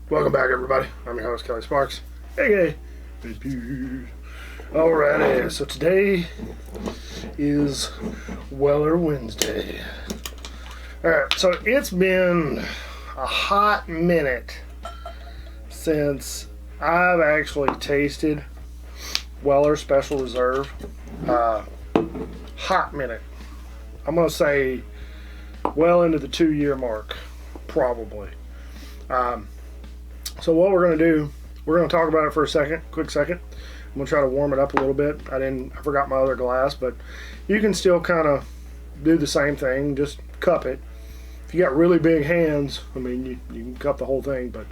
Welcome back, everybody. I'm your host, Kelly Sparks, aka Peace. Alrighty, so today is Weller Wednesday. Alright, so it's been a hot minute since I've actually tasted Weller Special Reserve. Hot minute. I'm going to say well into the 2-year mark, probably. So what we're going to do, we're going to talk about it for a quick second. I'm going to try to warm it up a little bit. I forgot my other glass, but you can still kind of do the same thing, just cup it. If you got really big hands, I mean, you can cup the whole thing, but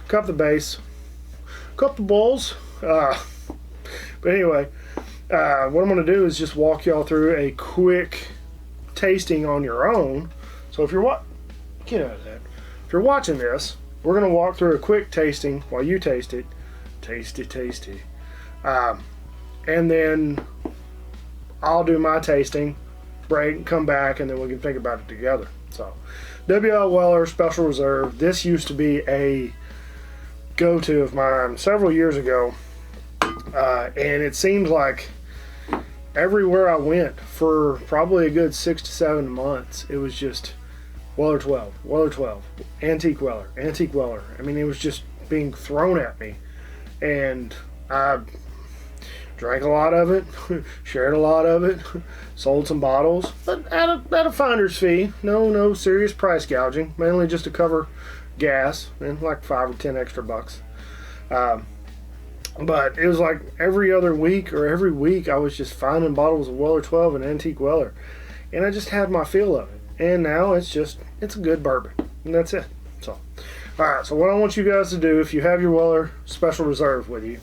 cup the base, cup the bowls. But anyway, what I'm going to do is just walk y'all through a quick tasting on your own. So if you're if you're watching this, we're going to walk through a quick tasting while you taste it. Tasty. And then I'll do my tasting, break, come back, and then we can think about it together. So, W.L. Weller Special Reserve. This used to be a go-to of mine several years ago. And it seems like everywhere I went for probably a good 6 to 7 months, it was just Weller 12, Antique Weller. I mean, it was just being thrown at me. And I drank a lot of it, shared a lot of it, sold some bottles, but at a finder's fee. No serious price gouging, mainly just to cover gas and like 5 or 10 extra bucks. But it was like every other week or every week I was just finding bottles of Weller 12 and Antique Weller. And I just had my feel of it. And now it's a good bourbon. And that's it. So, alright, so what I want you guys to do, if you have your Weller Special Reserve with you,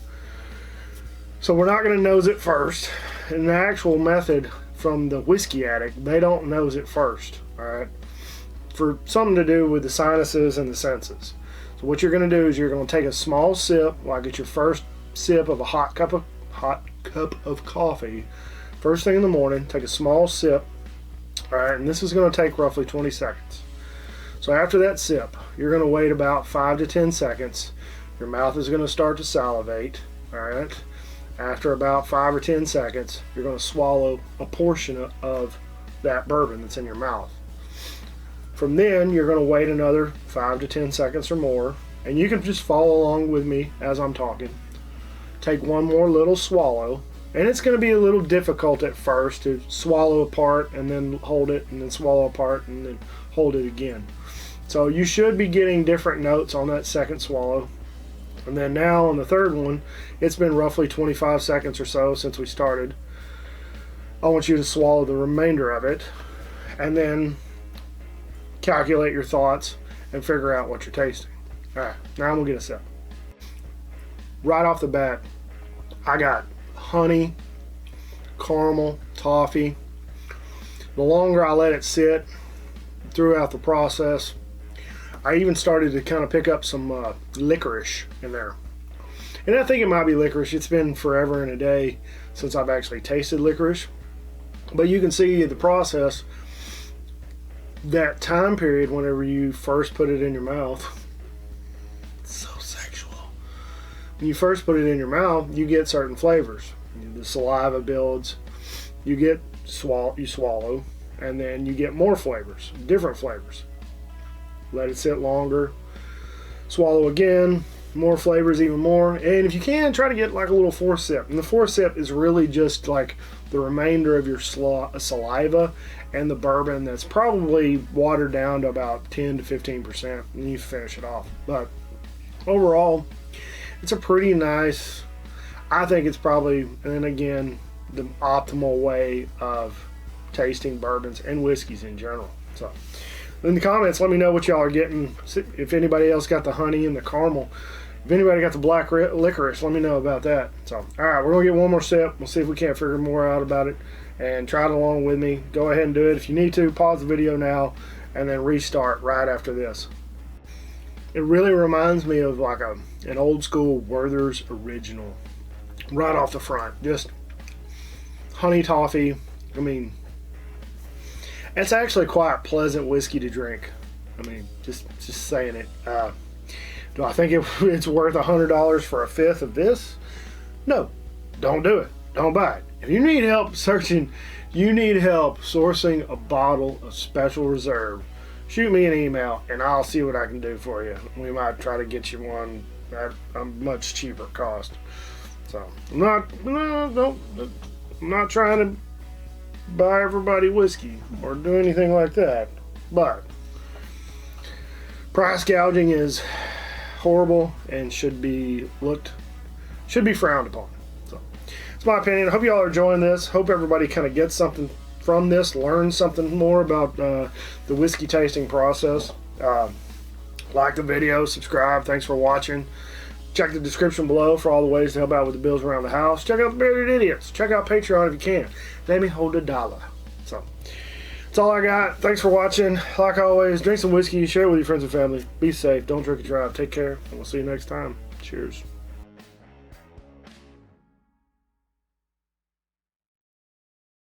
so we're not going to nose it first. In the actual method from the Whiskey Addict, they don't nose it first. Alright? For something to do with the sinuses and the senses. So what you're going to do is you're going to take a small sip, like it's your first sip of a hot cup of coffee. First thing in the morning, take a small sip. Alright, and this is going to take roughly 20 seconds. So after that sip, you're going to wait about 5 to 10 seconds. Your mouth is going to start to salivate. Alright? After about 5 or 10 seconds, you're going to swallow a portion of that bourbon that's in your mouth. From then, you're going to wait another 5 to 10 seconds or more, and you can just follow along with me as I'm talking. Take one more little swallow, and it's going to be a little difficult at first to swallow a part and then hold it, and then swallow a part and then hold it again. So you should be getting different notes on that second swallow. And then now on the third one, it's been roughly 25 seconds or so since we started. I want you to swallow the remainder of it, and then calculate your thoughts and figure out what you're tasting. Alright, now I'm going to get a sip. Right off the bat, I got honey, caramel, toffee. The longer I let it sit throughout the process, I even started to kind of pick up some licorice in there. And I think it might be licorice. It's been forever and a day since I've actually tasted licorice. But you can see the process, that time period whenever you first put it in your mouth. It's so sexual. When you first put it in your mouth, you get certain flavors. The saliva builds, you swallow, and then you get more flavors, different flavors. Let it sit longer, swallow again, more flavors, even more. And if you can, try to get like a little fourth sip. And the fourth sip is really just like the remainder of your saliva and the bourbon that's probably watered down to about 10 to 15%, and you finish it off. But overall, it's a pretty nice, I think it's probably, and again, the optimal way of tasting bourbons and whiskeys in general. So in the comments, let me know what y'all are getting. If anybody else got the honey and the caramel. If anybody got the black licorice, let me know about that. So, alright, we're going to get one more sip. We'll see if we can't figure more out about it. And try it along with me. Go ahead and do it. If you need to, pause the video now and then restart right after this. It really reminds me of like an old school Werther's Original. Right off the front. Just honey toffee. I mean, it's actually quite a pleasant whiskey to drink. I mean, just saying it. Do I think it's worth $100 for a fifth of this? No. Don't do it. Don't buy it. If you need help sourcing a bottle of Special Reserve, shoot me an email and I'll see what I can do for you. We might try to get you one at a much cheaper cost. So I'm not trying to buy everybody whiskey or do anything like that. But price gouging is horrible and should be frowned upon. So it's my opinion. I hope you all are enjoying this. Hope everybody kind of gets something from this, learn something more about the whiskey tasting process. Like the video, subscribe. Thanks for watching. Check the description below for all the ways to help out with the bills around the house. Check out the Bearded Idiots. Check out Patreon if you can. Let me hold $1. So that's all I got. Thanks for watching. Like always, drink some whiskey, share it with your friends and family. Be safe. Don't drink and drive. Take care, and we'll see you next time. Cheers.